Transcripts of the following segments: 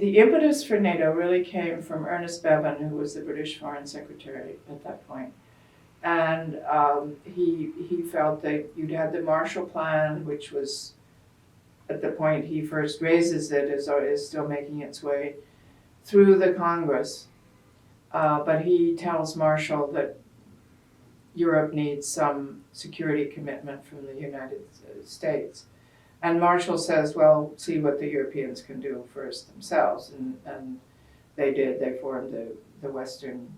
the impetus for NATO really came from Ernest Bevin, who was the British Foreign Secretary at that point. And he felt that you'd had the Marshall Plan, which was, at the point he first raises it, is still making its way through the Congress. But he tells Marshall that Europe needs some security commitment from the United States. And Marshall says, well, see what the Europeans can do first themselves. And they did. They formed the Western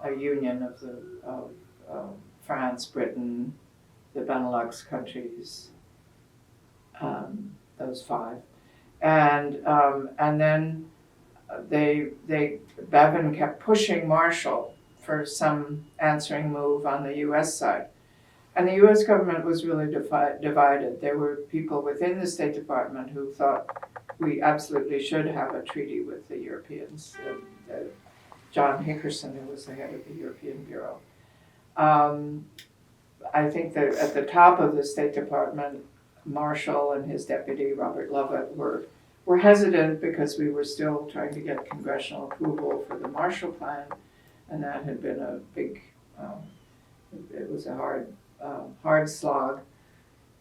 Union of France, Britain, the Benelux countries, those five. And then Bevin kept pushing Marshall for some answering move on the U.S. side. And the U.S. government was really divided. There were people within the State Department who thought we absolutely should have a treaty with the Europeans. John Hickerson, who was the head of the European Bureau. I think that at the top of the State Department, Marshall and his deputy, Robert Lovett, were hesitant because we were still trying to get congressional approval for the Marshall Plan, and that had been a big, it was a hard slog.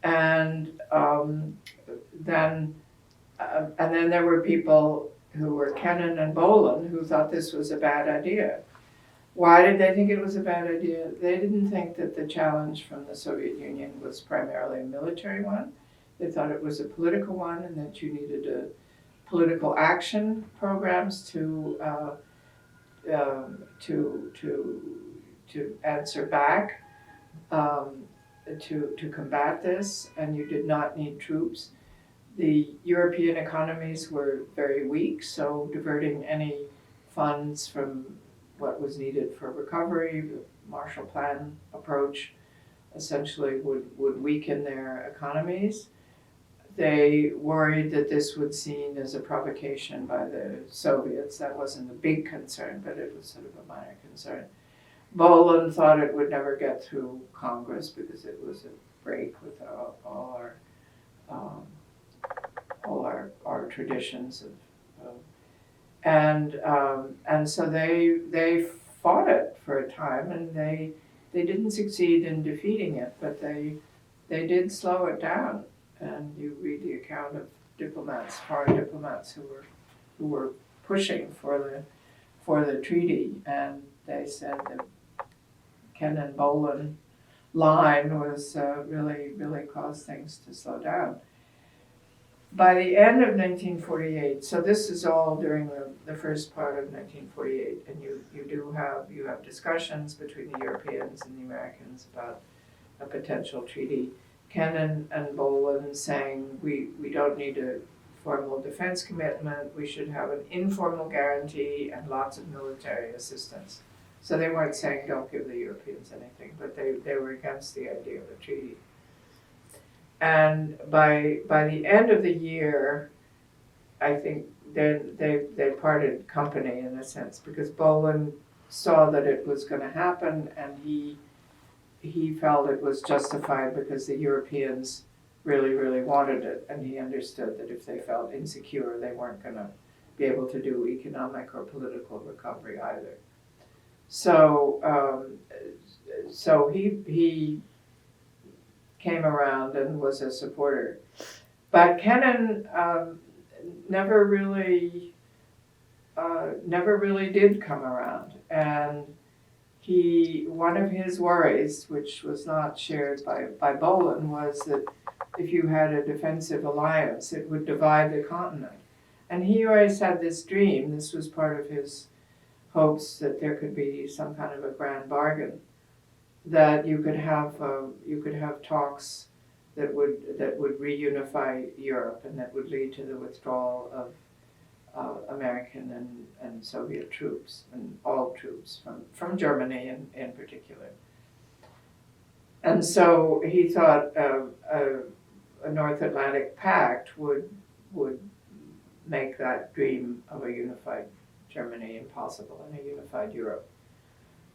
And then there were people who were Kennan and Bohlen who thought this was a bad idea. Why did they think it was a bad idea? They didn't think that the challenge from the Soviet Union was primarily a military one. They thought it was a political one, and that you needed political action programs to answer back, to combat this, and you did not need troops. The European economies were very weak, so diverting any funds from what was needed for recovery, the Marshall Plan approach, essentially would weaken their economies. They worried that this would be seen as a provocation by the Soviets. That wasn't a big concern, but it was sort of a minor concern. Bohlen thought it would never get through Congress because it was a break with all our traditions and so they fought it for a time, and they didn't succeed in defeating it, but they did slow it down. And you read the account of foreign diplomats who were pushing for the treaty, and they said that Kennan Bohlen line was really caused things to slow down. By the end of 1948, so this is all during the first part of 1948, and you have discussions between the Europeans and the Americans about a potential treaty. Kennan and Bohlen saying we don't need a formal defense commitment, we should have an informal guarantee and lots of military assistance. So they weren't saying don't give the Europeans anything, but they were against the idea of a treaty. And by the end of the year, I think they parted company in a sense, because Bohlen saw that it was going to happen, and he felt it was justified because the Europeans really wanted it, and he understood that if they felt insecure, they weren't going to be able to do economic or political recovery either. So he came around and was a supporter. But Kennan never really did come around. And one of his worries, which was not shared by Bohlen, was that if you had a defensive alliance, it would divide the continent. And he always had this dream, this was part of his hopes, that there could be some kind of a grand bargain, that you could have talks that would reunify Europe, and that would lead to the withdrawal of American and Soviet troops, and all troops from Germany in particular. And so he thought a North Atlantic Pact would make that dream of a unified Germany impossible, and a unified Europe.